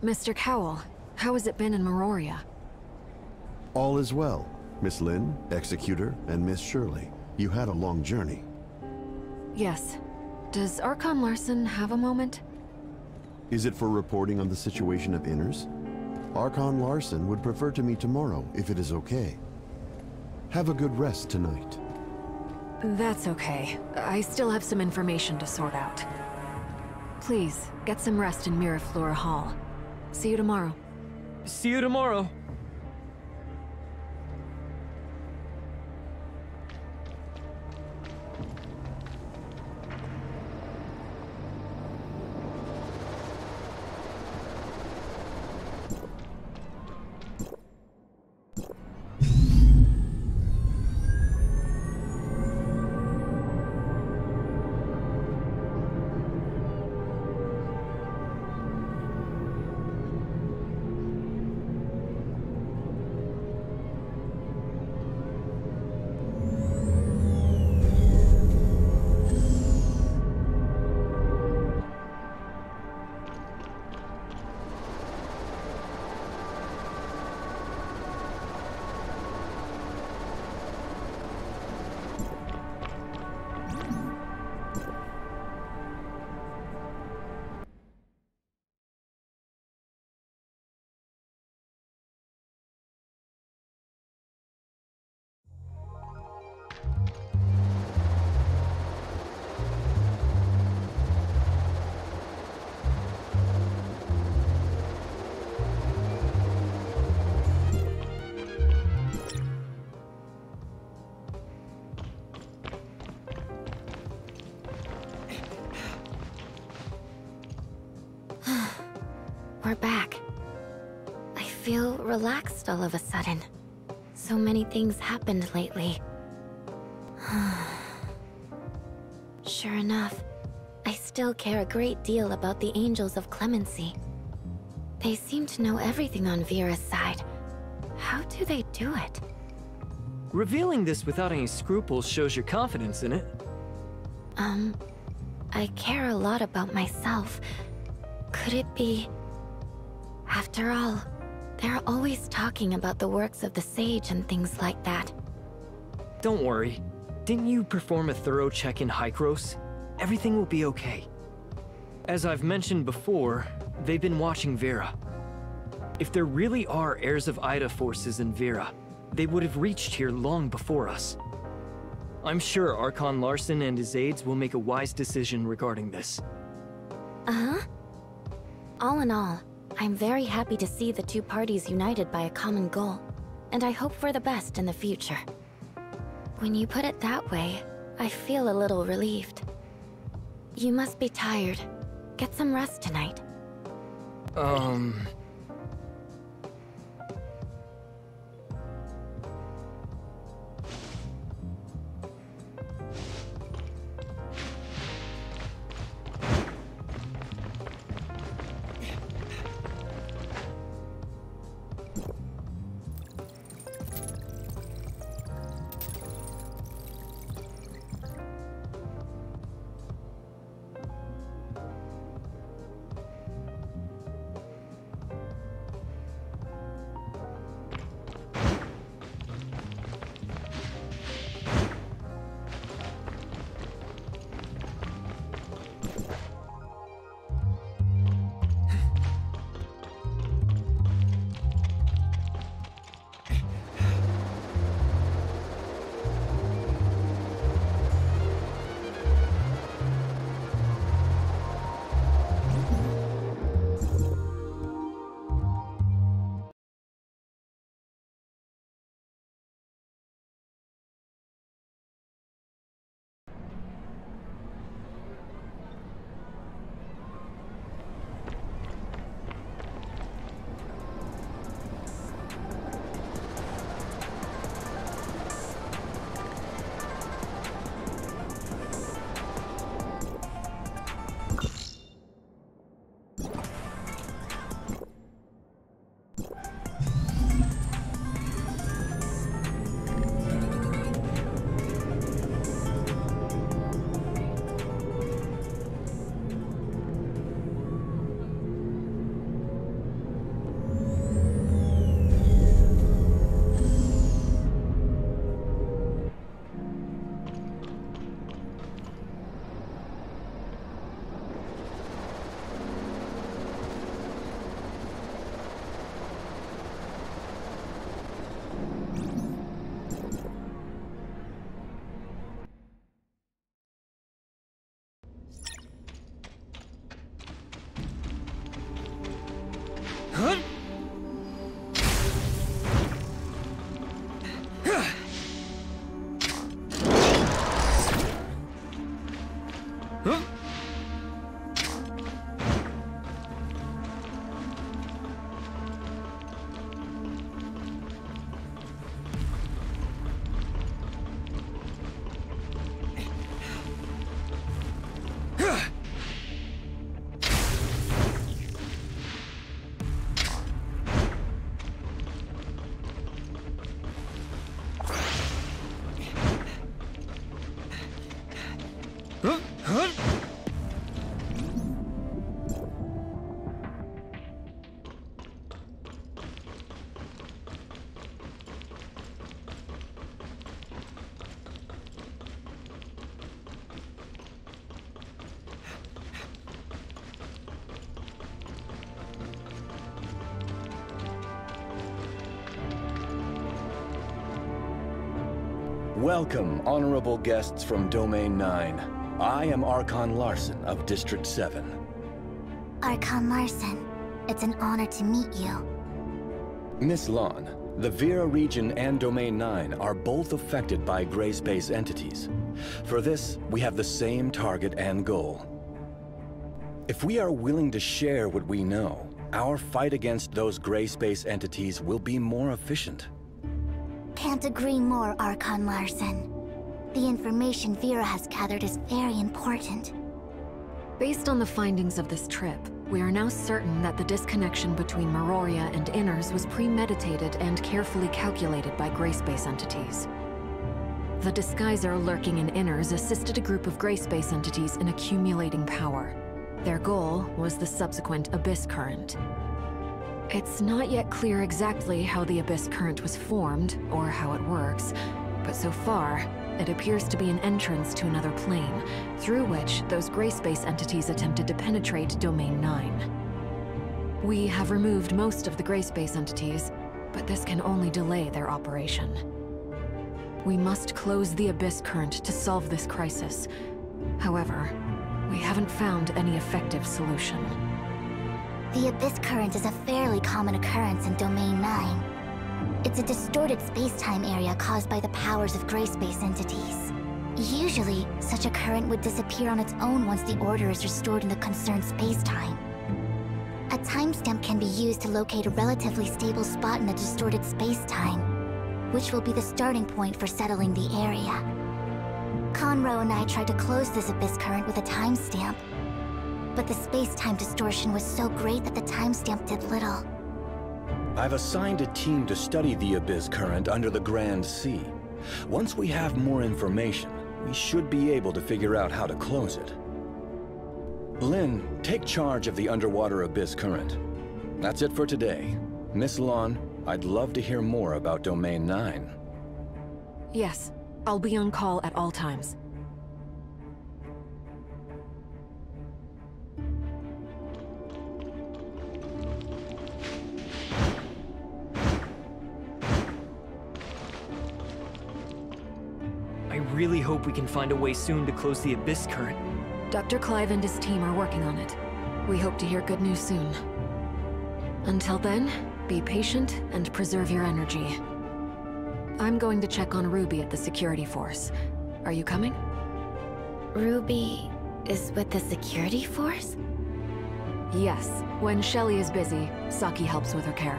Mr. Cowell, how has it been in Meroria? All is well, Miss Lin, Executor, and Miss Shirley. You had a long journey. Yes. Does Archon Larson have a moment? Is it for reporting on the situation of Inners? Archon Larson would prefer to meet tomorrow, if it is okay. Have a good rest tonight. That's okay. I still have some information to sort out. Please, get some rest in Miraflora Hall. See you tomorrow. See you tomorrow. We're back. I feel relaxed all of a sudden. So many things happened lately. Sure enough, I still care a great deal about the Angels of Clemency. They seem to know everything on Vera's side. How do they do it? Revealing this without any scruples shows your confidence in it. I care a lot about myself. Could it be... After all, they're always talking about the works of the Sage and things like that. Don't worry. Didn't you perform a thorough check in Hykros? Everything will be okay. As I've mentioned before, they've been watching Vera. If there really are heirs of Ida forces in Vera, they would have reached here long before us. I'm sure Archon Larson and his aides will make a wise decision regarding this. Uh-huh. All in all, I'm very happy to see the two parties united by a common goal, and I hope for the best in the future. When you put it that way, I feel a little relieved. You must be tired. Get some rest tonight. Huh? Welcome, honorable guests from Domain 9. I am Archon Larson of District 7. Archon Larson, it's an honor to meet you. Miss Lon, the Vera region and Domain 9 are both affected by gray space entities. For this, we have the same target and goal. If we are willing to share what we know, our fight against those gray space entities will be more efficient. Can't agree more, Archon Larson. The information Vera has gathered is very important. Based on the findings of this trip, we are now certain that the disconnection between Meroria and Inners was premeditated and carefully calculated by gray space entities. The Disguiser lurking in Inners assisted a group of gray space entities in accumulating power. Their goal was the subsequent Abyss Current. It's not yet clear exactly how the Abyss Current was formed, or how it works, but so far, it appears to be an entrance to another plane, through which those gray space entities attempted to penetrate Domain 9. We have removed most of the gray space entities, but this can only delay their operation. We must close the Abyss Current to solve this crisis. However, we haven't found any effective solution. The Abyss Current is a fairly common occurrence in Domain 9. It's a distorted space-time area caused by the powers of gray space entities. Usually, such a current would disappear on its own once the order is restored in the concerned space-time. A timestamp can be used to locate a relatively stable spot in the distorted space-time, which will be the starting point for settling the area. Conroe and I tried to close this Abyss Current with a timestamp, but the space-time distortion was so great that the timestamp did little. I've assigned a team to study the Abyss Current under the Grand Sea. Once we have more information, we should be able to figure out how to close it. Lynn, take charge of the underwater Abyss Current. That's it for today. Miss Lon, I'd love to hear more about Domain 9. Yes, I'll be on call at all times. I really hope we can find a way soon to close the Abyss Current. Dr. Clive and his team are working on it. We hope to hear good news soon. Until then, be patient and preserve your energy. I'm going to check on Ruby at the security force. Are you coming? Ruby is with the security force? Yes. When Shelly is busy, Saki helps with her care.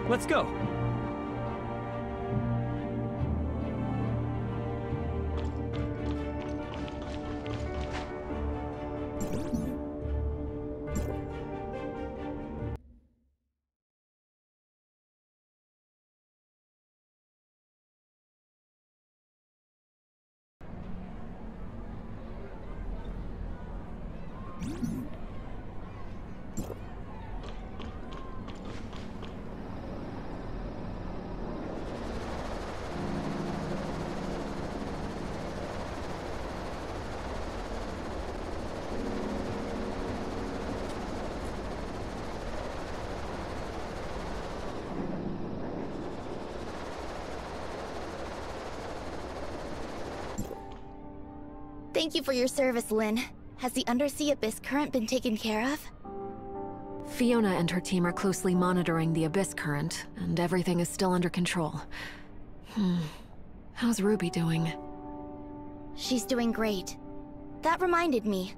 Let's go. Thank you for your service, Lynn. Has the Undersea Abyss Current been taken care of? Fiona and her team are closely monitoring the Abyss current, and everything is still under control. How's Ruby doing? She's doing great. That reminded me.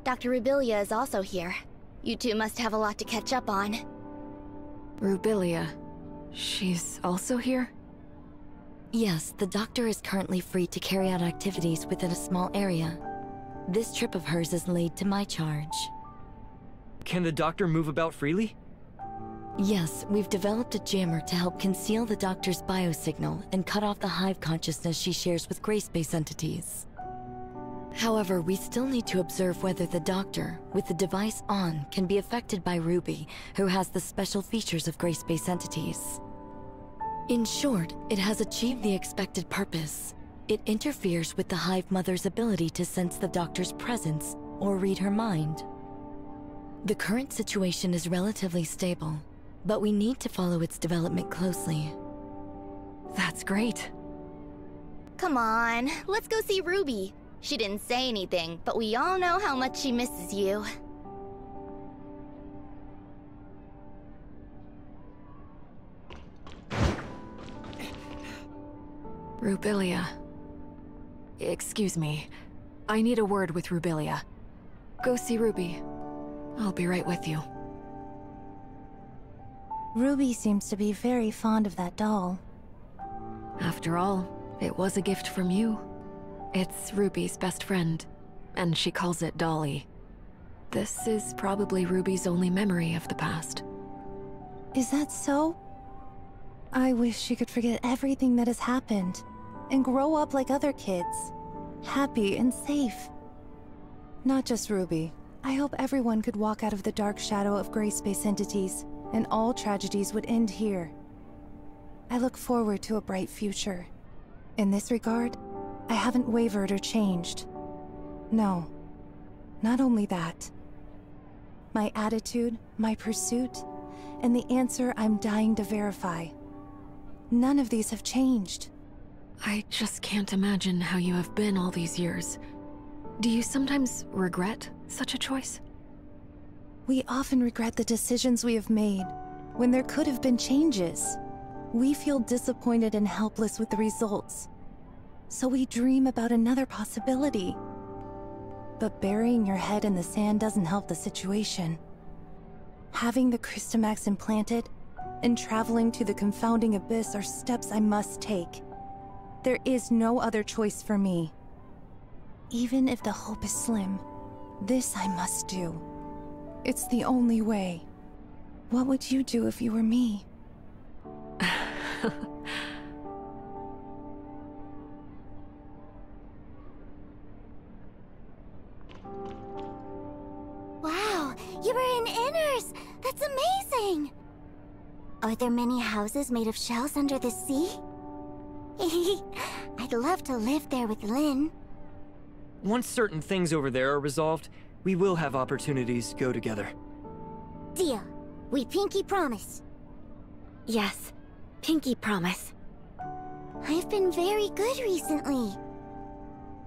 Dr. Rubilia is also here. You two must have a lot to catch up on. Rubilia? She's also here? Yes, the doctor is currently free to carry out activities within a small area. This trip of hers is laid to my charge. Can the doctor move about freely? Yes, we've developed a jammer to help conceal the doctor's biosignal and cut off the hive consciousness she shares with Grayspace entities. However, we still need to observe whether the doctor, with the device on, can be affected by Ruby, who has the special features of Grayspace entities. In short, it has achieved the expected purpose. It interferes with the Hive Mother's ability to sense the doctor's presence or read her mind. The current situation is relatively stable, but we need to follow its development closely. That's great. Come on, let's go see Ruby. She didn't say anything, but we all know how much she misses you. Rubilia. Excuse me. I need a word with Rubilia. Go see Ruby. I'll be right with you. Ruby seems to be very fond of that doll. After all, it was a gift from you. It's Ruby's best friend, and she calls it Dolly. This is probably Ruby's only memory of the past. Is that so? I wish she could forget everything that has happened and grow up like other kids, happy and safe. Not just Ruby. I hope everyone could walk out of the dark shadow of Grayspace entities, and all tragedies would end here. I look forward to a bright future. In this regard, I haven't wavered or changed. No, not only that. My attitude, my pursuit, and the answer I'm dying to verify. None of these have changed. I just can't imagine how you have been all these years. Do you sometimes regret such a choice? We often regret the decisions we have made, when there could have been changes. We feel disappointed and helpless with the results. So we dream about another possibility. But burying your head in the sand doesn't help the situation. Having the Crystamax implanted and traveling to the confounding abyss are steps I must take. There is no other choice for me. Even if the hope is slim, this I must do. It's the only way. What would you do if you were me? Wow, you were in Inners! That's amazing! Are there many houses made of shells under the sea? I'd love to live there with Lynn. Once certain things over there are resolved, we will have opportunities to go together. Deal. We pinky promise. Yes, pinky promise. I've been very good recently.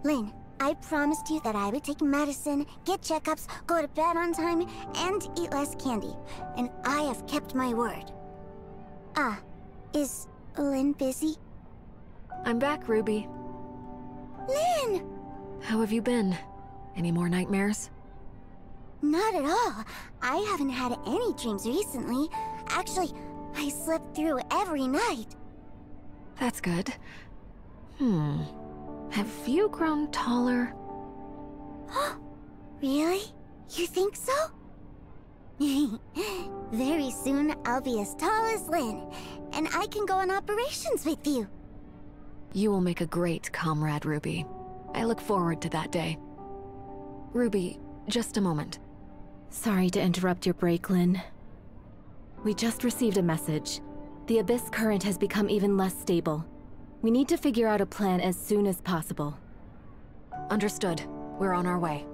Lynn, I promised you that I would take medicine, get checkups, go to bed on time, and eat less candy. And I have kept my word. Ah, is Lynn busy? I'm back, Ruby. Lynn! How have you been? Any more nightmares? Not at all. I haven't had any dreams recently. Actually, I slept through every night. That's good. Have you grown taller? Really? You think so? Very soon, I'll be as tall as Lynn, and I can go on operations with you. You will make a great comrade, Ruby. I look forward to that day. Ruby, just a moment. Sorry to interrupt your break, Lynn. We just received a message. The Abyss current has become even less stable. We need to figure out a plan as soon as possible. Understood. We're on our way.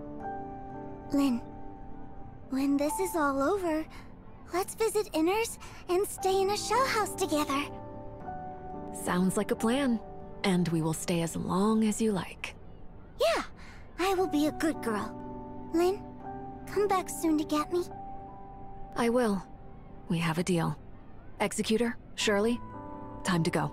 Lynn, when this is all over, let's visit Inners and stay in a shell house together. Sounds like a plan. And we will stay as long as you like. Yeah, I will be a good girl. Lynn, come back soon to get me. I will. We have a deal. Executor, Shirley, time to go.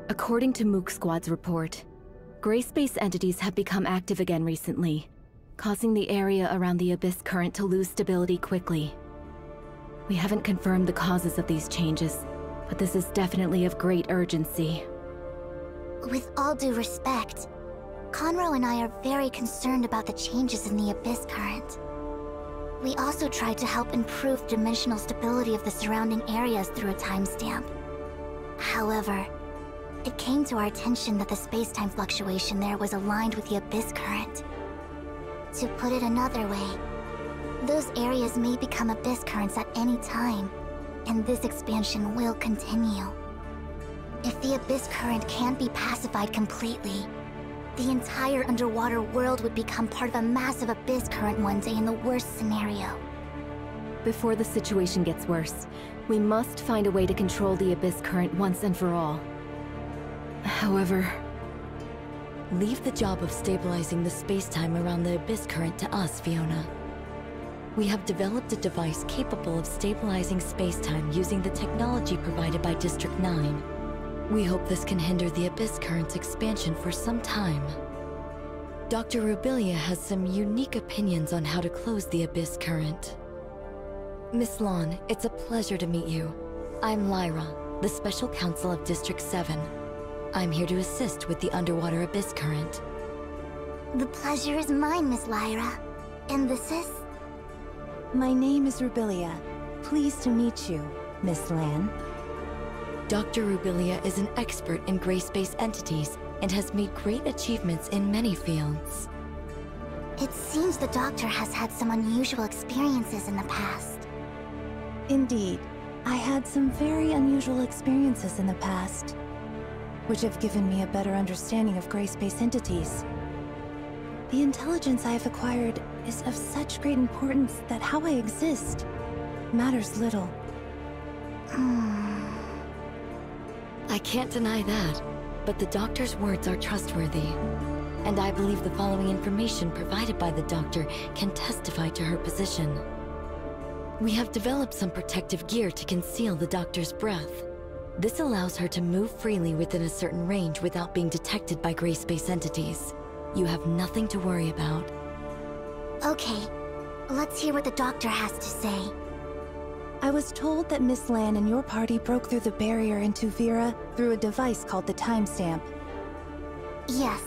According to Mook Squad's report, gray space entities have become active again recently, causing the area around the Abyss Current to lose stability quickly. We haven't confirmed the causes of these changes, but this is definitely of great urgency. With all due respect, Conroe and I are very concerned about the changes in the Abyss Current. We also tried to help improve dimensional stability of the surrounding areas through a timestamp. However, it came to our attention that the space-time fluctuation there was aligned with the Abyss Current. To put it another way, those areas may become Abyss Currents at any time, and this expansion will continue. If the Abyss Current can't be pacified completely, the entire underwater world would become part of a massive Abyss Current one day in the worst scenario. Before the situation gets worse, we must find a way to control the Abyss Current once and for all. However... Leave the job of stabilizing the space-time around the Abyss Current to us, Fiona. We have developed a device capable of stabilizing space-time using the technology provided by District 9. We hope this can hinder the Abyss Current's expansion for some time. Dr. Rubilia has some unique opinions on how to close the Abyss Current. Miss Lon, it's a pleasure to meet you. I'm Lyra, the Special Counsel of District 7. I'm here to assist with the underwater Abyss Current. The pleasure is mine, Miss Lyra. And this is? My name is Rubilia. Pleased to meet you, Miss Lan. Dr. Rubilia is an expert in gray space entities and has made great achievements in many fields. It seems the Doctor has had some unusual experiences in the past. Indeed, I had some very unusual experiences in the past, which have given me a better understanding of gray space entities. The intelligence I have acquired is of such great importance that how I exist matters little. I can't deny that, but the Doctor's words are trustworthy. And I believe the following information provided by the Doctor can testify to her position. We have developed some protective gear to conceal the Doctor's breath. This allows her to move freely within a certain range without being detected by gray space entities. You have nothing to worry about. Okay, let's hear what the Doctor has to say. I was told that Miss Lan and your party broke through the barrier into Vera through a device called the timestamp. Yes.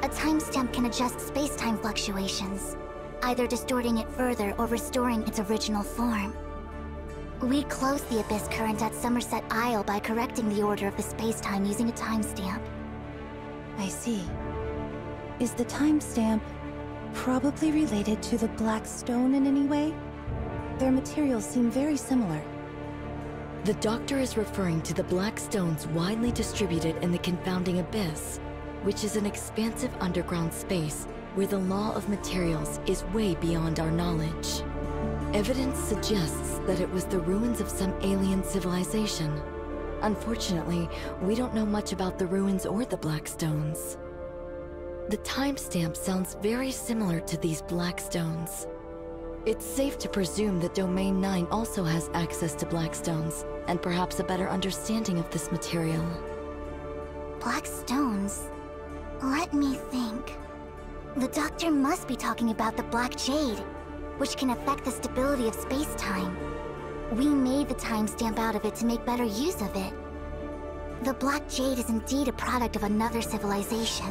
A timestamp can adjust space-time fluctuations, either distorting it further or restoring its original form. We closed the Abyss Current at Somerset Isle by correcting the order of the space-time using a timestamp. I see. Is the timestamp probably related to the Black Stone in any way? Their materials seem very similar. The Doctor is referring to the Black Stones widely distributed in the Confounding Abyss, which is an expansive underground space where the law of materials is way beyond our knowledge. Evidence suggests that it was the ruins of some alien civilization. Unfortunately, we don't know much about the ruins or the Black Stones. The timestamp sounds very similar to these Black Stones. It's safe to presume that Domain 9 also has access to Blackstones, and perhaps a better understanding of this material. Black stones? Let me think. The Doctor must be talking about the Black Jade, which can affect the stability of space-time. We made the timestamp out of it to make better use of it. The Black Jade is indeed a product of another civilization.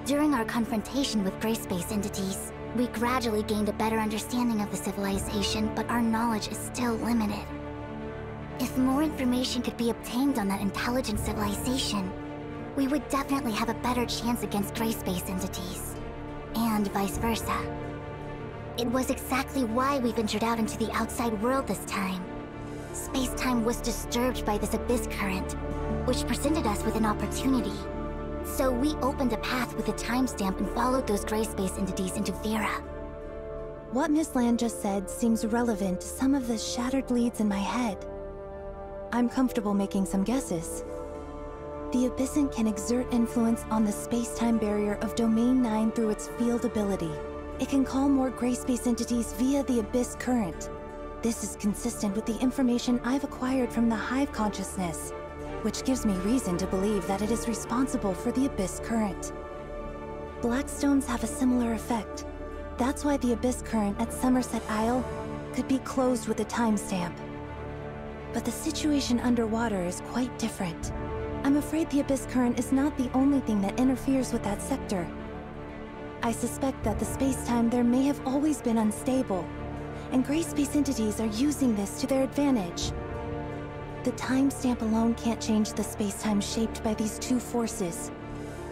During our confrontation with gray space entities, we gradually gained a better understanding of the civilization, but our knowledge is still limited. If more information could be obtained on that intelligent civilization, we would definitely have a better chance against gray space entities. And vice versa. It was exactly why we ventured out into the outside world this time. Space-time was disturbed by this abyss current, which presented us with an opportunity. So we opened a path with a timestamp and followed those gray space entities into Vera. What Miss Lan just said seems relevant to some of the shattered leads in my head. I'm comfortable making some guesses. The Abyssant can exert influence on the space-time barrier of Domain 9 through its field ability. It can call more gray space entities via the Abyss current. This is consistent with the information I've acquired from the Hive consciousness, which gives me reason to believe that it is responsible for the Abyss current. Blackstones have a similar effect. That's why the Abyss current at Somerset Isle could be closed with a timestamp. But the situation underwater is quite different. I'm afraid the Abyss current is not the only thing that interferes with that sector. I suspect that the space-time there may have always been unstable, and gray space entities are using this to their advantage. The timestamp alone can't change the space-time shaped by these two forces.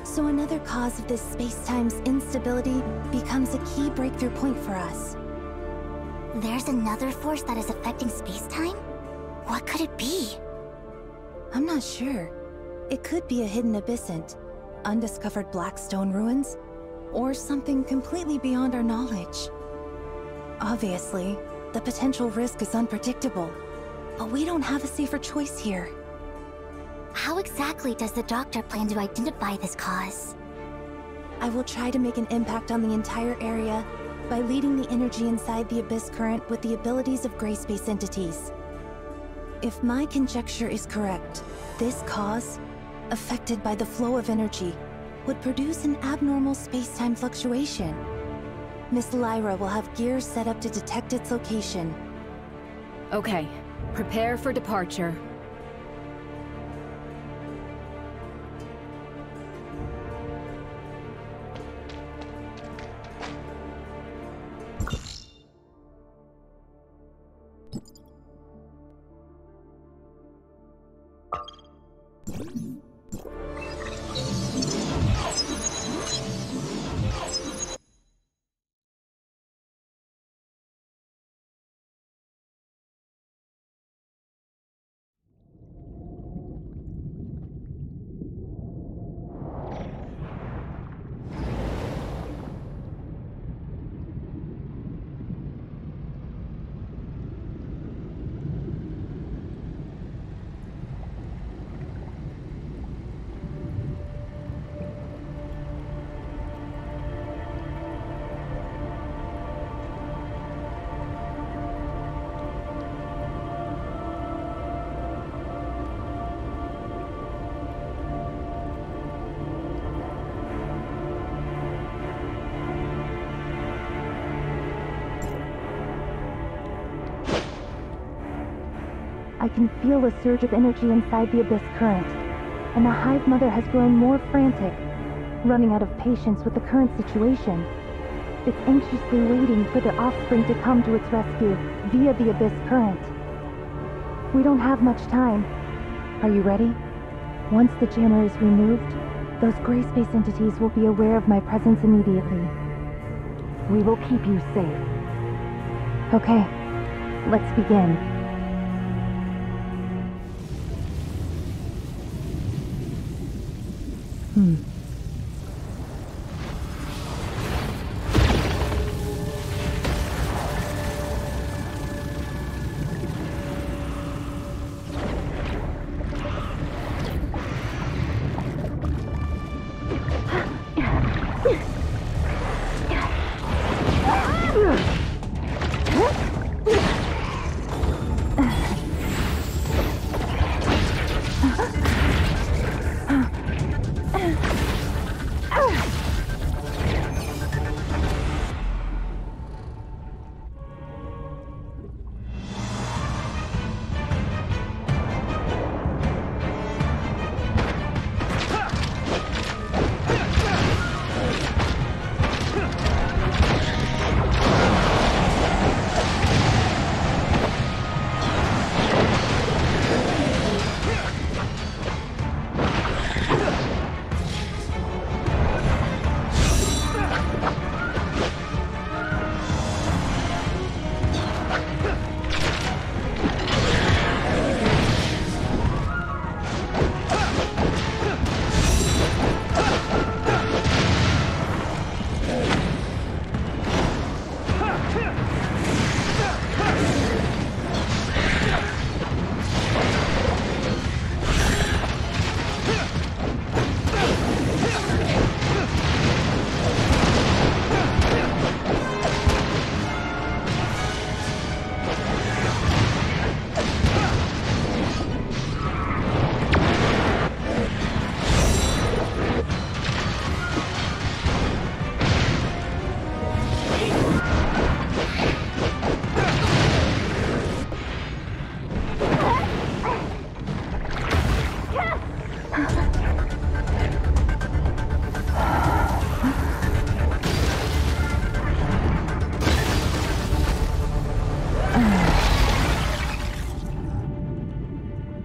So another cause of this space-time's instability becomes a key breakthrough point for us. There's another force that is affecting space-time? What could it be? I'm not sure. It could be a hidden abyssant, undiscovered Blackstone ruins, or something completely beyond our knowledge. Obviously, the potential risk is unpredictable, but we don't have a safer choice here. How exactly does the Doctor plan to identify this cause? I will try to make an impact on the entire area by leading the energy inside the Abyss current with the abilities of gray space entities. If my conjecture is correct, this cause, affected by the flow of energy, would produce an abnormal space-time fluctuation. Miss Lyra will have gears set up to detect its location. Okay, prepare for departure. I can feel a surge of energy inside the Abyss current, and the Hive Mother has grown more frantic, running out of patience with the current situation. It's anxiously waiting for the offspring to come to its rescue via the Abyss current. We don't have much time. Are you ready? Once the jammer is removed, those gray space entities will be aware of my presence immediately. We will keep you safe. Okay, let's begin.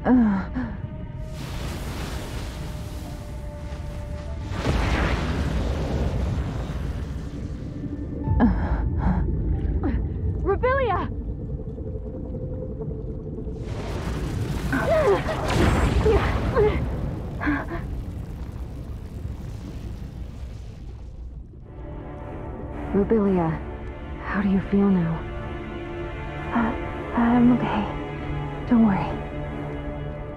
Rebelia! Rebelia, how do you feel now? I'm okay. Don't worry.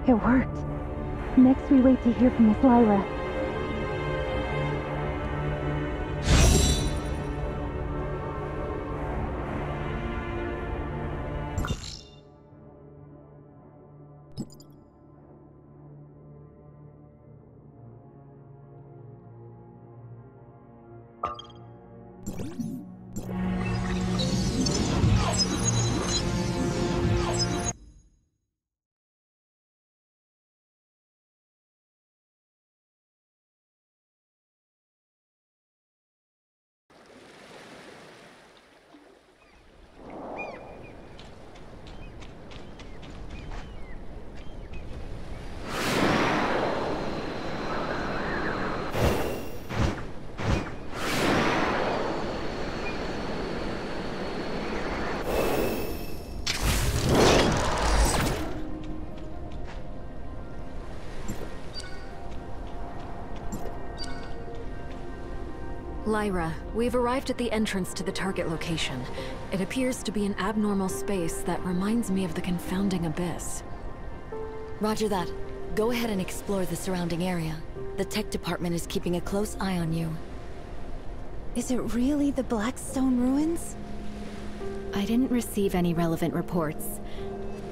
It worked. Next we wait to hear from Miss Lyra. Lyra, we've arrived at the entrance to the target location. It appears to be an abnormal space that reminds me of the confounding abyss. Roger that. Go ahead and explore the surrounding area. The tech department is keeping a close eye on you. Is it really the Blackstone ruins? I didn't receive any relevant reports.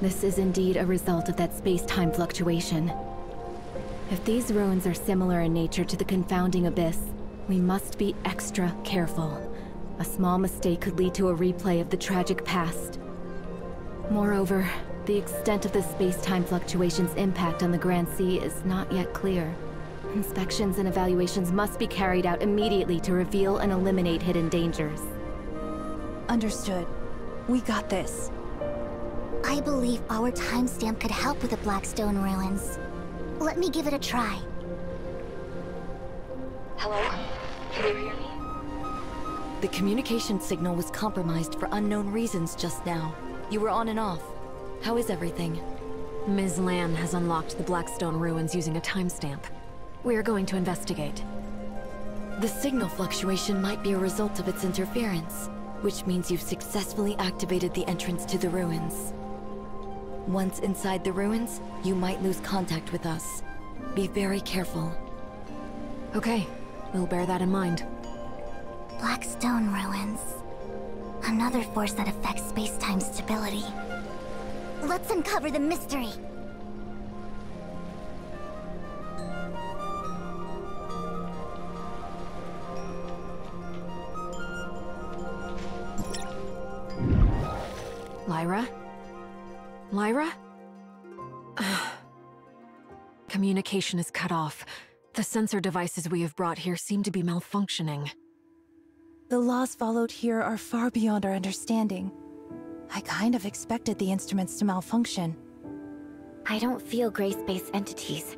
This is indeed a result of that space-time fluctuation. If these ruins are similar in nature to the confounding abyss, we must be extra careful. A small mistake could lead to a replay of the tragic past. Moreover, the extent of the space-time fluctuation's impact on the Grand Sea is not yet clear. Inspections and evaluations must be carried out immediately to reveal and eliminate hidden dangers. Understood. We got this. I believe our timestamp could help with the Blackstone ruins. Let me give it a try. Hello? Can you hear me? The communication signal was compromised for unknown reasons just now. You were on and off. How is everything? Ms. Lan has unlocked the Blackstone ruins using a timestamp. We are going to investigate. The signal fluctuation might be a result of its interference, which means you've successfully activated the entrance to the ruins. Once inside the ruins, you might lose contact with us. Be very careful. Okay, we'll bear that in mind. Blackstone ruins. Another force that affects space-time stability. Let's uncover the mystery! Lyra? Lyra? Communication is cut off. The sensor devices we have brought here seem to be malfunctioning. The laws followed here are far beyond our understanding. I kind of expected the instruments to malfunction. I don't feel gray-space entities.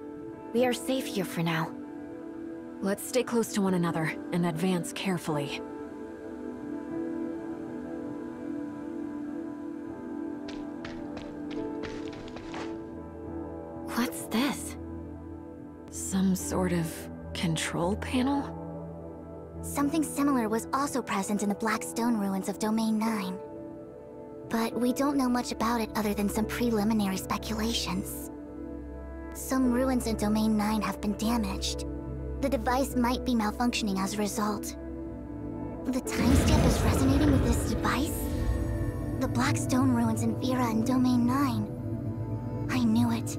We are safe here for now. Let's stay close to one another and advance carefully. What's this? Some sort of control panel? Something similar was also present in the Blackstone ruins of Domain 9. But we don't know much about it other than some preliminary speculations. Some ruins in Domain 9 have been damaged. The device might be malfunctioning as a result. The timestamp is resonating with this device? The Blackstone ruins in Vera and Domain 9. I knew it.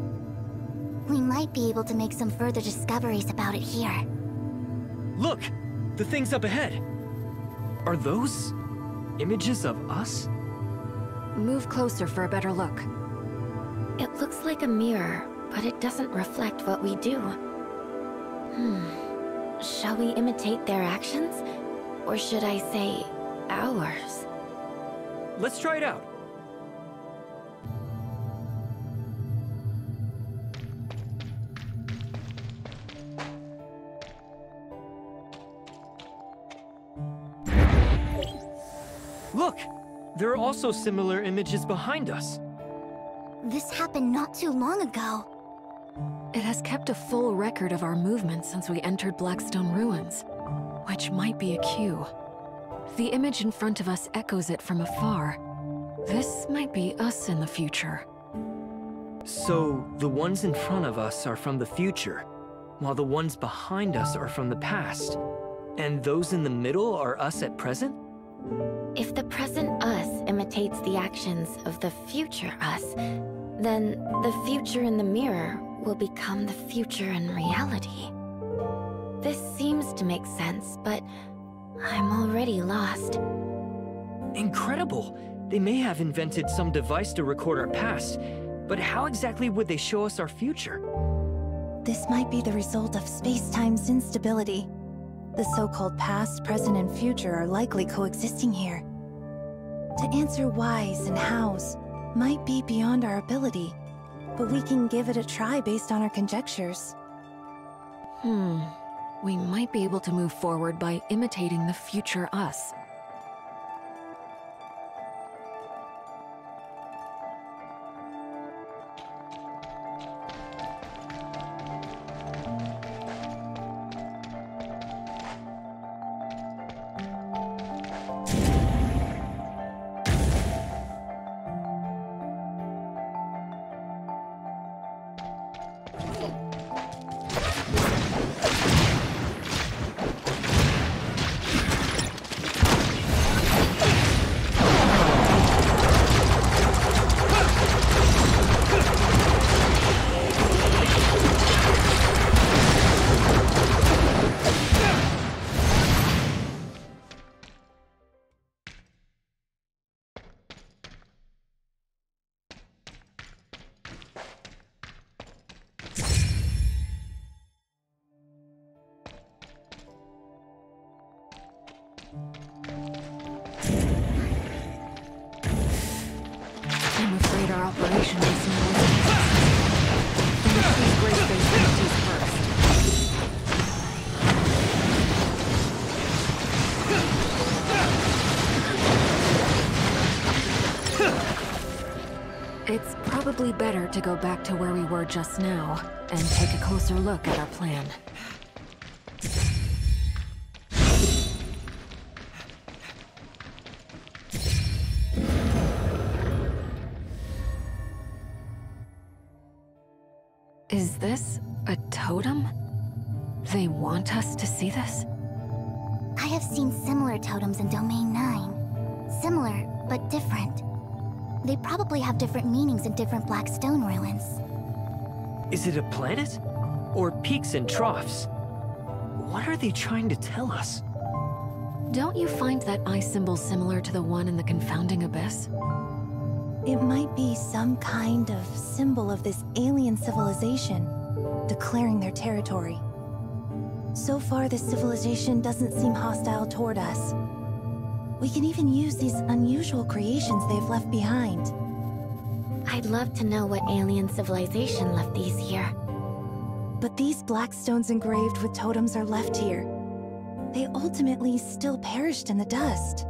We might be able to make some further discoveries about it here. Look! The things up ahead! Are those images of us? Move closer for a better look. It looks like a mirror, but it doesn't reflect what we do. Shall we imitate their actions? Or should I say, ours? Let's try it out. Look! There are also similar images behind us. This happened not too long ago. It has kept a full record of our movements since we entered Blackstone Ruins, which might be a cue. The image in front of us echoes it from afar. This might be us in the future. So, the ones in front of us are from the future, while the ones behind us are from the past. And those in the middle are us at present? If the present us imitates the actions of the future us, then the future in the mirror will become the future in reality. This seems to make sense, but I'm already lost. Incredible! They may have invented some device to record our past, but how exactly would they show us our future? This might be the result of space-time's instability. The so-called past, present, and future are likely coexisting here. To answer whys and hows might be beyond our ability, but we can give it a try based on our conjectures. We might be able to move forward by imitating the future us. I'm afraid our operation is not Finish these Grace-based entities first. It's probably better to go back to where we were just now and take a closer look at our plan. Is this a totem? They want us to see this? I have seen similar totems in Domain 9. Similar, but different. They probably have different meanings in different Blackstone ruins. Is it a planet? Or peaks and troughs? What are they trying to tell us? Don't you find that eye symbol similar to the one in the Confounding Abyss? It might be some kind of symbol of this alien civilization, declaring their territory. So far, this civilization doesn't seem hostile toward us. We can even use these unusual creations they've left behind. I'd love to know what alien civilization left these here. But these Blackstones engraved with totems are left here. They ultimately still perished in the dust.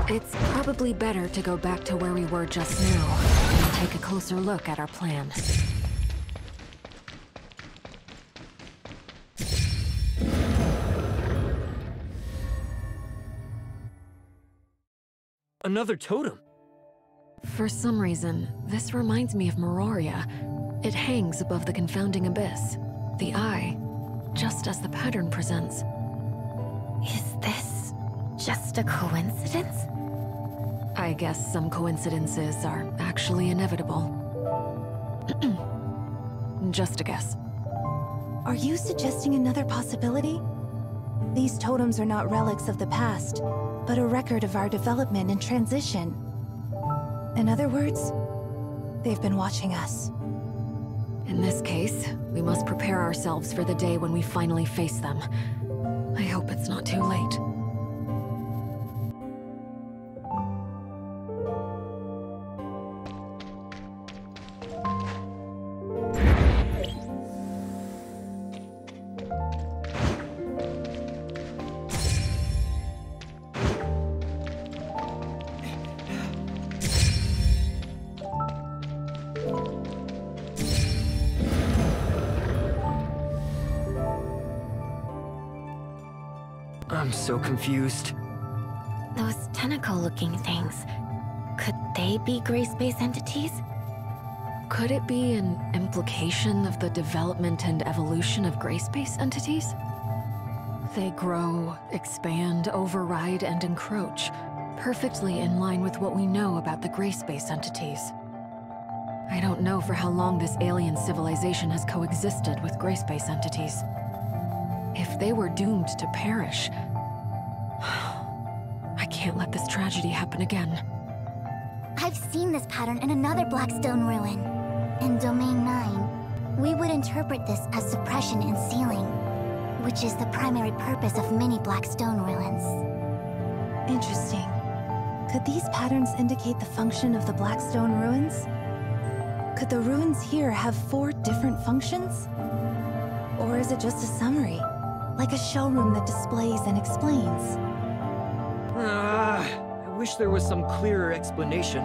It's probably better to go back to where we were just now and take a closer look at our plan. Another totem? For some reason, this reminds me of Meroria. It hangs above the Confounding Abyss, the eye, just as the pattern presents. Is this just a coincidence? I guess some coincidences are actually inevitable. Just a guess. Are you suggesting another possibility? These totems are not relics of the past, but a record of our development and transition. In other words, they've been watching us. In this case, we must prepare ourselves for the day when we finally face them. I hope it's not too late. I'm so confused. Those tentacle-looking things, could they be gray space entities? Could it be an implication of the development and evolution of gray space entities? They grow, expand, override, and encroach, perfectly in line with what we know about the gray space entities. I don't know for how long this alien civilization has coexisted with gray space entities. If they were doomed to perish, I can't let this tragedy happen again. I've seen this pattern in another Blackstone ruin. In Domain 9, we would interpret this as suppression and sealing, which is the primary purpose of many Blackstone ruins. Interesting. Could these patterns indicate the function of the Blackstone ruins? Could the ruins here have 4 different functions? Or is it just a summary? Like a showroom that displays and explains? I wish there was some clearer explanation.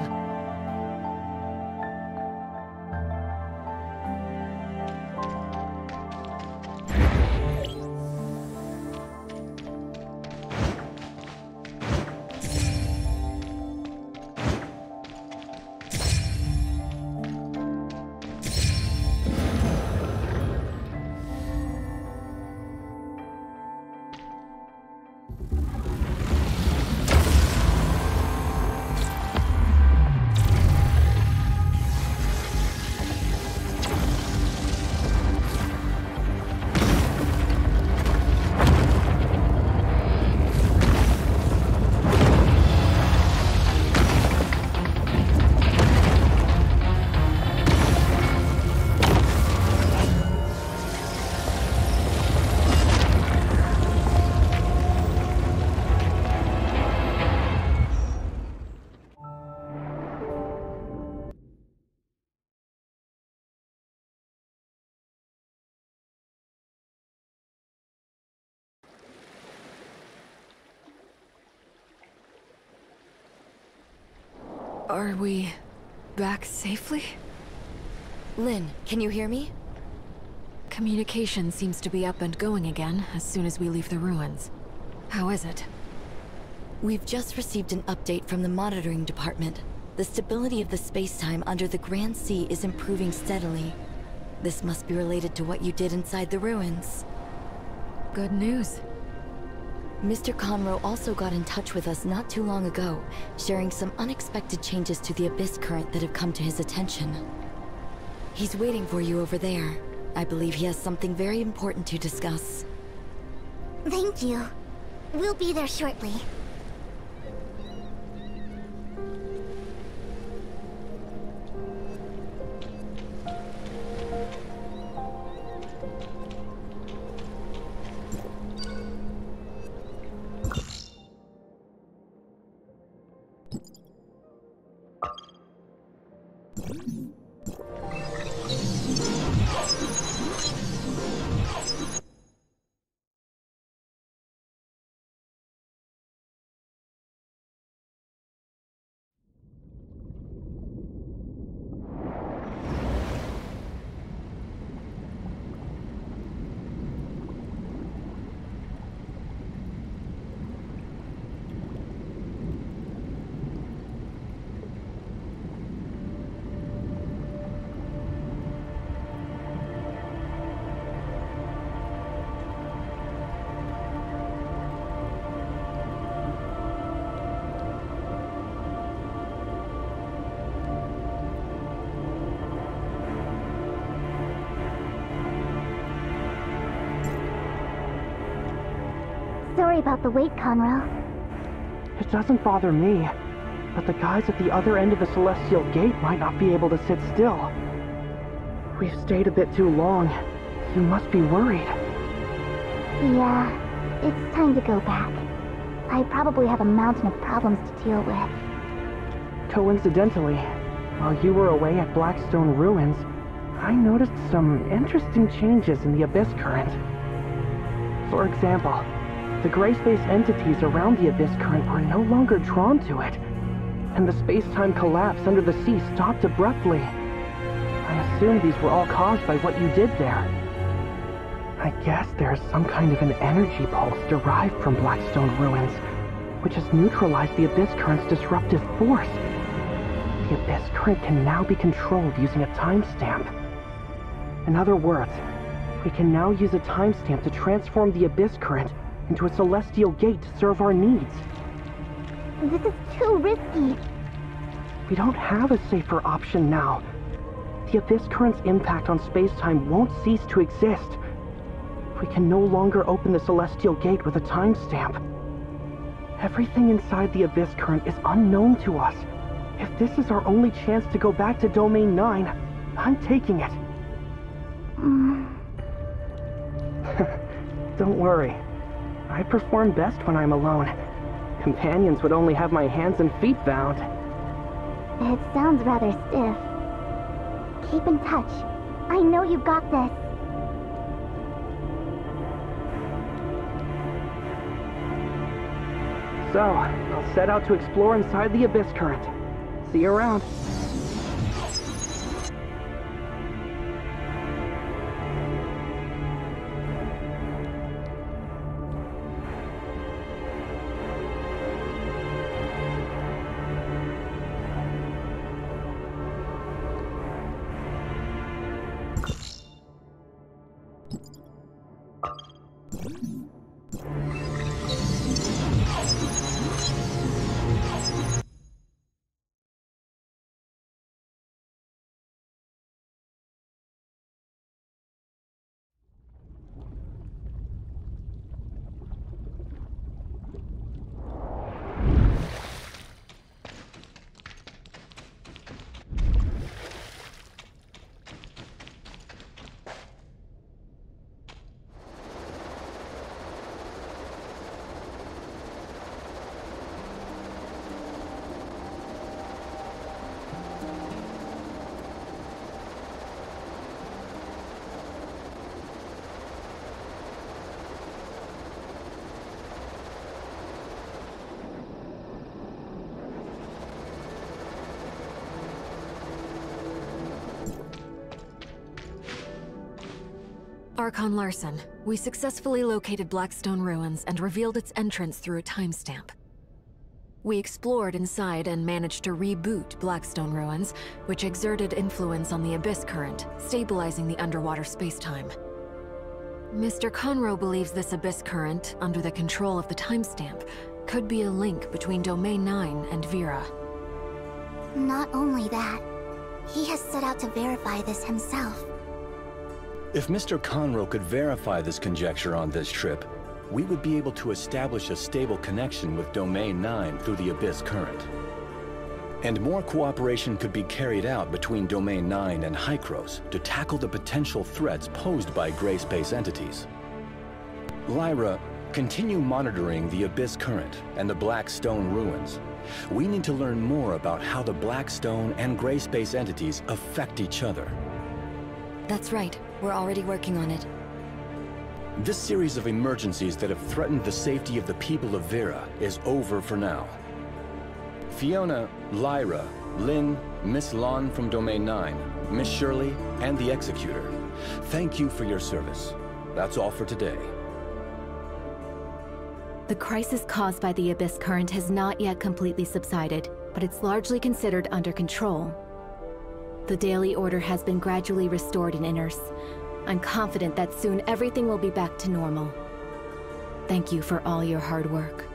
Are we back safely? Lynn, can you hear me? Communication seems to be up and going again as soon as we leave the ruins. How is it? We've just received an update from the monitoring department. The stability of the space-time under the Grand Sea is improving steadily. This must be related to what you did inside the ruins. Good news. Mr. Conroe also got in touch with us not too long ago, sharing some unexpected changes to the Abyss current that have come to his attention. He's waiting for you over there. I believe he has something very important to discuss. Thank you. We'll be there shortly. Sorry about the wait, Conroe. It doesn't bother me, but the guys at the other end of the Celestial Gate might not be able to sit still. We've stayed a bit too long. You must be worried. Yeah, it's time to go back. I probably have a mountain of problems to deal with. Coincidentally, while you were away at Blackstone Ruins, I noticed some interesting changes in the Abyss Current. For example, the gray space entities around the Abyss Current are no longer drawn to it, and the space-time collapse under the sea stopped abruptly. I assume these were all caused by what you did there. I guess there's some kind of an energy pulse derived from Blackstone Ruins, which has neutralized the Abyss Current's disruptive force. The Abyss Current can now be controlled using a timestamp. In other words, we can now use a timestamp to transform the Abyss Current into a Celestial Gate to serve our needs. This is too risky. We don't have a safer option now. The Abyss Current's impact on space-time won't cease to exist. We can no longer open the Celestial Gate with a timestamp. Everything inside the Abyss Current is unknown to us. If this is our only chance to go back to Domain 9, I'm taking it. Don't worry. I perform best when I'm alone. Companions would only have my hands and feet bound. It sounds rather stiff. Keep in touch. I know you got this. So, I'll set out to explore inside the Abyss Current. See you around. Archon Larson, we successfully located Blackstone Ruins and revealed its entrance through a timestamp. We explored inside and managed to reboot Blackstone Ruins, which exerted influence on the Abyss Current, stabilizing the underwater spacetime. Mr. Conroe believes this Abyss Current, under the control of the timestamp, could be a link between Domain 9 and Vera. Not only that, he has set out to verify this himself. If Mr. Conroe could verify this conjecture on this trip, we would be able to establish a stable connection with Domain 9 through the Abyss Current. And more cooperation could be carried out between Domain 9 and Hykros to tackle the potential threats posed by gray space entities. Lyra, continue monitoring the Abyss Current and the Blackstone Ruins. We need to learn more about how the Blackstone and gray space entities affect each other. That's right. We're already working on it. This series of emergencies that have threatened the safety of the people of Vera is over for now. Fiona, Lyra, Lynn, Miss Lon from Domain 9, Miss Shirley, and the Executor, thank you for your service. That's all for today. The crisis caused by the Abyss Current has not yet completely subsided, but it's largely considered under control. The Daily Order has been gradually restored in Inners. I'm confident that soon everything will be back to normal. Thank you for all your hard work.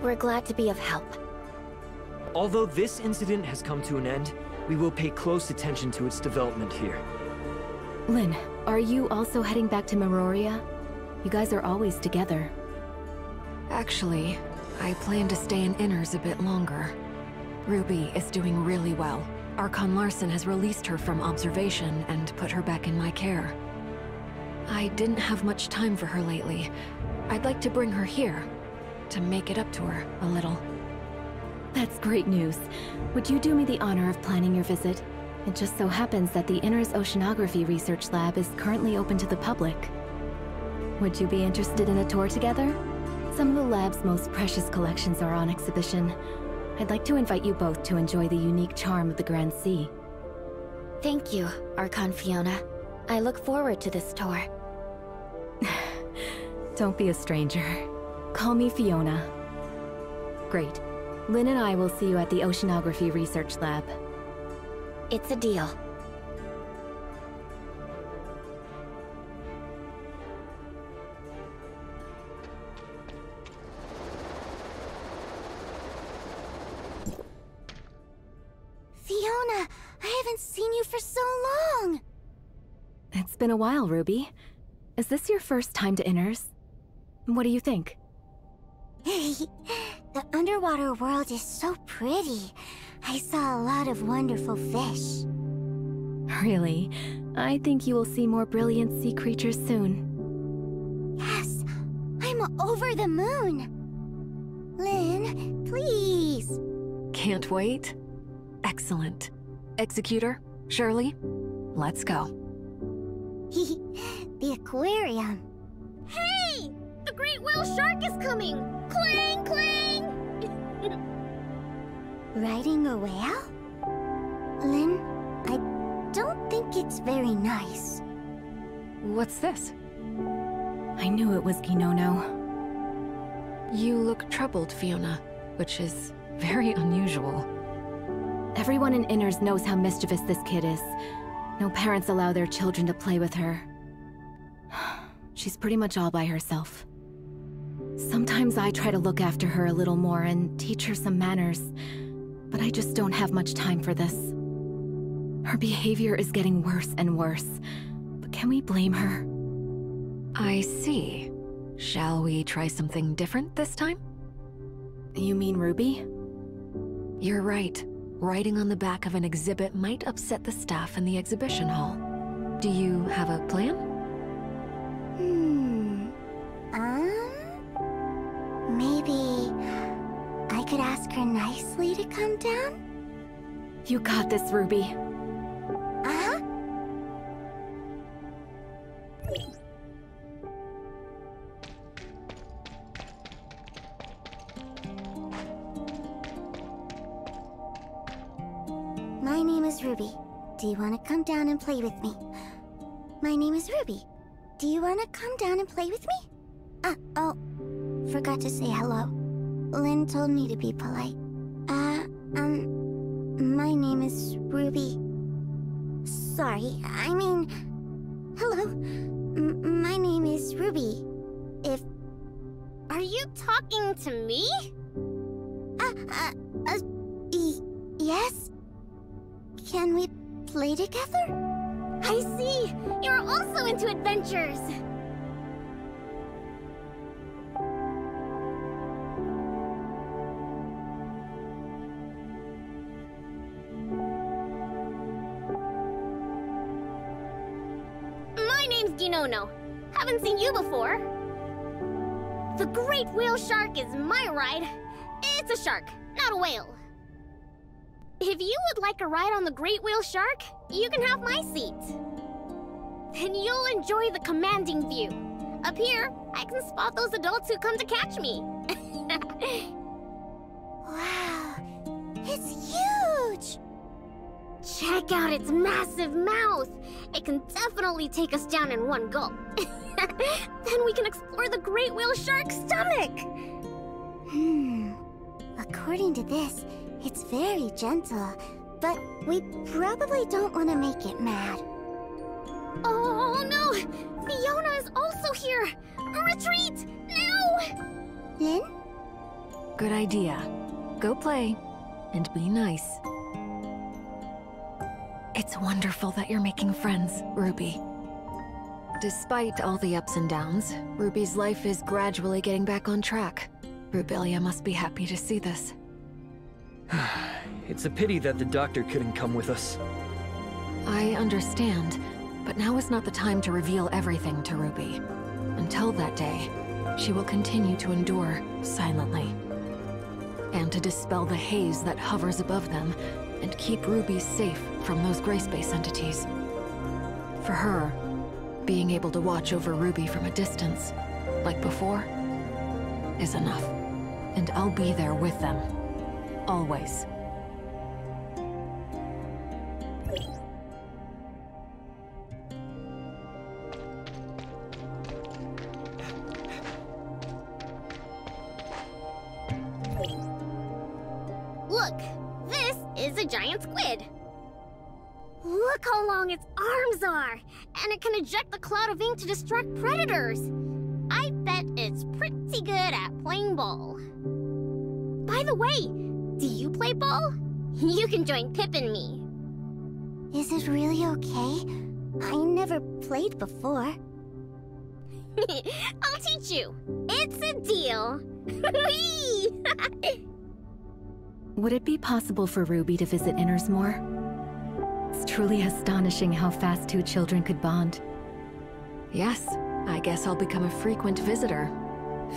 We're glad to be of help. Although this incident has come to an end, we will pay close attention to its development here. Lynn, are you also heading back to Meroria? You guys are always together. Actually, I plan to stay in Inners a bit longer. Ruby is doing really well. Archon Larson has released her from observation and put her back in my care. I didn't have much time for her lately. I'd like to bring her here, to make it up to her a little. That's great news. Would you do me the honor of planning your visit? It just so happens that the Inners Oceanography Research Lab is currently open to the public. Would you be interested in a tour together? Some of the lab's most precious collections are on exhibition. I'd like to invite you both to enjoy the unique charm of the Grand Sea. Thank you, Archon Fiona. I look forward to this tour. Don't be a stranger. Call me Fiona. Great. Lynn and I will see you at the Oceanography Research Lab. It's a deal. Fiona, I haven't seen you for so long! It's been a while, Ruby. Is this your first time to Inners? What do you think? The underwater world is so pretty. I saw a lot of wonderful fish. Really? I think you will see more brilliant sea creatures soon. Yes, I'm over the moon. Lynn, please. Can't wait. Excellent. Executor, Shirley, let's go. The aquarium. Hey! The great whale shark is coming! Clang, clang! Riding a whale? Lynn, I don't think it's very nice. What's this? I knew it was Ginono. You look troubled, Fiona, which is very unusual. Everyone in Inners knows how mischievous this kid is. No parents allow their children to play with her. She's pretty much all by herself. Sometimes I try to look after her a little more and teach her some manners, but I just don't have much time for this. Her behavior is getting worse and worse, but can we blame her? I see. Shall we try something different this time? You mean Ruby? You're right. Riding on the back of an exhibit might upset the staff in the exhibition hall. Do you have a plan? Maybe I could ask her nicely to come down? You got this, Ruby. Uh-huh. My name is Ruby. Do you want to come down and play with me? My name is Ruby. Do you want to come down and play with me? Oh, forgot to say hello. Lynn told me to be polite. My name is Ruby. Sorry, I mean... Hello. My name is Ruby. Are you talking to me? Yes? Can we play together? I see! You're also into adventures! My name's Ginono. Haven't seen you before. The great whale shark is my ride. It's a shark, not a whale. If you would like a ride on the great whale shark, you can have my seat. Then you'll enjoy the commanding view. Up here, I can spot those adults who come to catch me. Wow, it's huge! Check out its massive mouth. It can definitely take us down in one gulp. Then we can explore the great whale shark's stomach. According to this, it's very gentle, but we probably don't want to make it mad. Oh no! Fiona is also here! Retreat! Now! Lynn? Good idea. Go play, and be nice. It's wonderful that you're making friends, Ruby. Despite all the ups and downs, Ruby's life is gradually getting back on track. Rubelia must be happy to see this. It's a pity that the doctor couldn't come with us. I understand, but now is not the time to reveal everything to Ruby. Until that day, she will continue to endure silently. And to dispel the haze that hovers above them, and keep Ruby safe from those Grayspace entities. For her, being able to watch over Ruby from a distance, like before, is enough. And I'll be there with them. Always. Look, this is a giant squid. Look how long its arms are! And it can eject the cloud of ink to distract predators! I bet it's pretty good at playing ball. By the way, do you play ball? You can join Pip and me. Is it really okay? I never played before. I'll teach you. It's a deal. Would it be possible for Ruby to visit Inners more? It's truly astonishing how fast two children could bond. Yes, I guess I'll become a frequent visitor.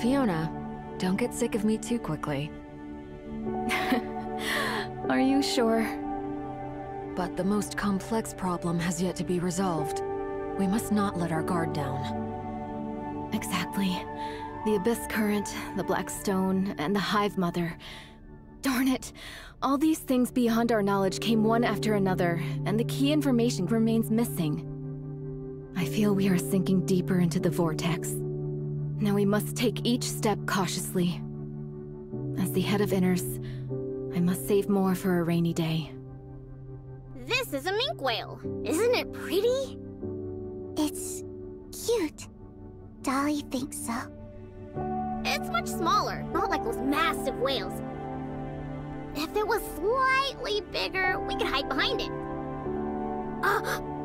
Fiona, don't get sick of me too quickly. Are you sure? But the most complex problem has yet to be resolved. We must not let our guard down. Exactly. The Abyss Current, the Black Stone, and the Hive Mother. Darn it! All these things beyond our knowledge came one after another, and the key information remains missing. I feel we are sinking deeper into the vortex. Now we must take each step cautiously. As the head of Inners, I must save more for a rainy day. This is a mink whale. Isn't it pretty? It's cute. Dolly thinks so. It's much smaller, not like those massive whales. If it was slightly bigger, we could hide behind it.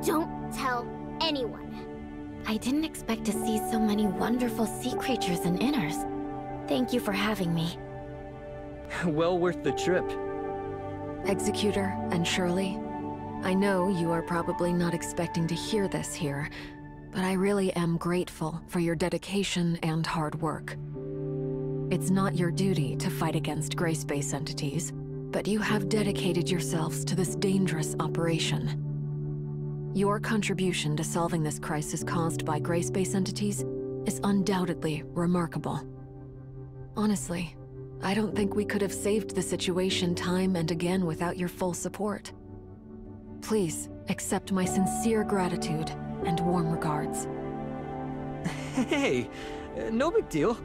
Don't tell anyone. I didn't expect to see so many wonderful sea creatures in Inners. Thank you for having me. Well worth the trip. Executor and Shirley, I know you are probably not expecting to hear this here, but I really am grateful for your dedication and hard work. It's not your duty to fight against Grayspace entities, but you have dedicated yourselves to this dangerous operation. Your contribution to solving this crisis caused by Grayspace entities is undoubtedly remarkable. Honestly, I don't think we could have saved the situation time and again without your full support. Please accept my sincere gratitude and warm regards. Hey, no big deal.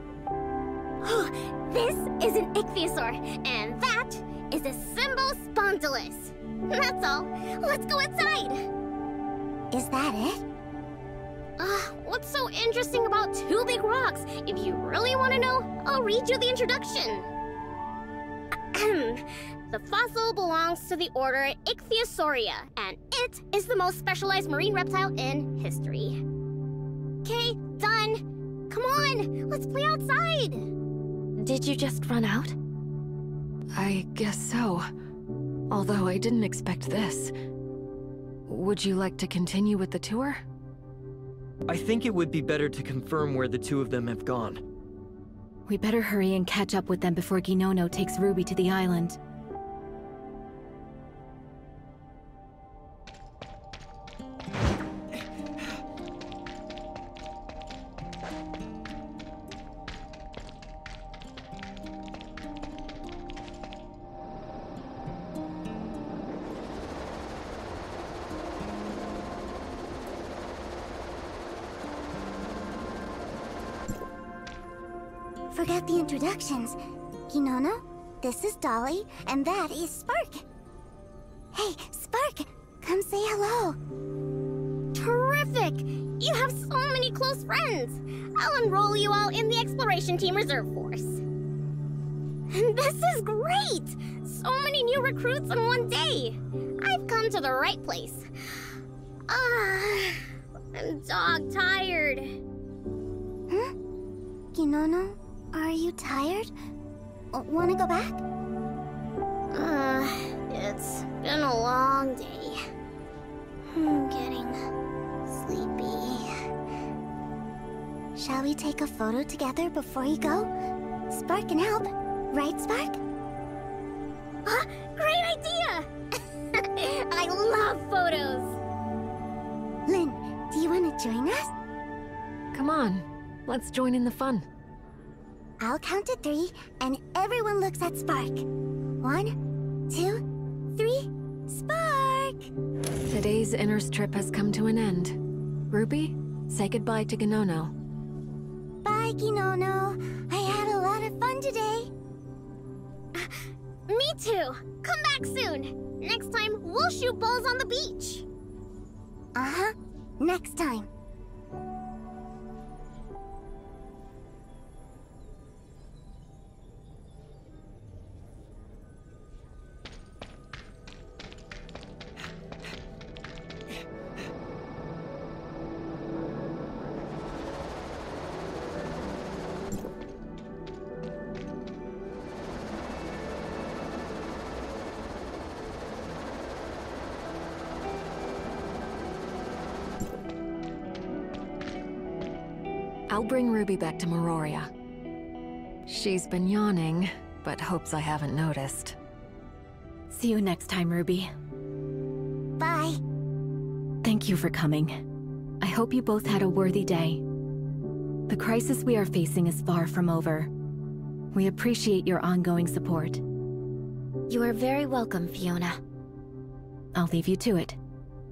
This is an ichthyosaur, and that is a Symbospondylus. That's all. Let's go inside. Is that it? What's so interesting about two big rocks? If you really want to know, I'll read you the introduction. The fossil belongs to the order Ichthyosauria, and it is the most specialized marine reptile in history. Okay, done. Come on, let's play outside. Did you just run out? I guess so. Although I didn't expect this. Would you like to continue with the tour? I think it would be better to confirm where the two of them have gone. We better hurry and catch up with them before Ginono takes Ruby to the island. Forgot the introductions. Ginono, this is Dolly, and that is Spark. Hey, Spark, come say hello. Terrific! You have so many close friends. I'll enroll you all in the Exploration Team Reserve Force. This is great! So many new recruits in one day. I've come to the right place. I'm dog-tired. Huh? Ginono, are you tired? Wanna go back? It's been a long day. I'm getting sleepy. Shall we take a photo together before you go? Spark can help. Right, Spark? Great idea! I love photos! Lynn, do you want to join us? Come on, let's join in the fun. I'll count to 3, and everyone looks at Spark. 1, 2, 3, Spark! Today's Inners trip has come to an end. Ruby, say goodbye to Ginono. Bye, Ginono. I had a lot of fun today. Me too! Come back soon! Next time, we'll shoot balls on the beach! Uh-huh. Next time. I'll bring Ruby back to Meroria. She's been yawning, but hopes I haven't noticed. See you next time, Ruby. Bye. Thank you for coming. I hope you both had a worthy day. The crisis we are facing is far from over. We appreciate your ongoing support. You are very welcome, Fiona. I'll leave you to it.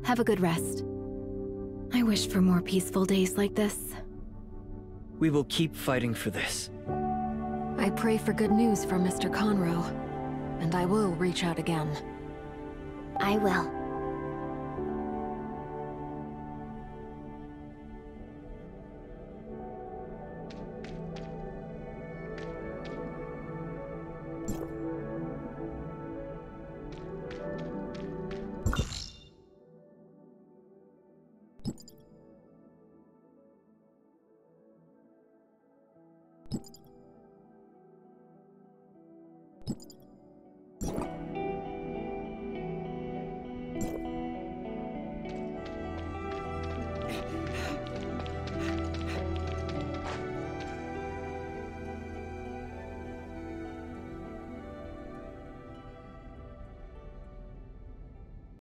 Have a good rest. I wish for more peaceful days like this. We will keep fighting for this. I pray for good news from Mr. Conroe, and I will reach out again. I will.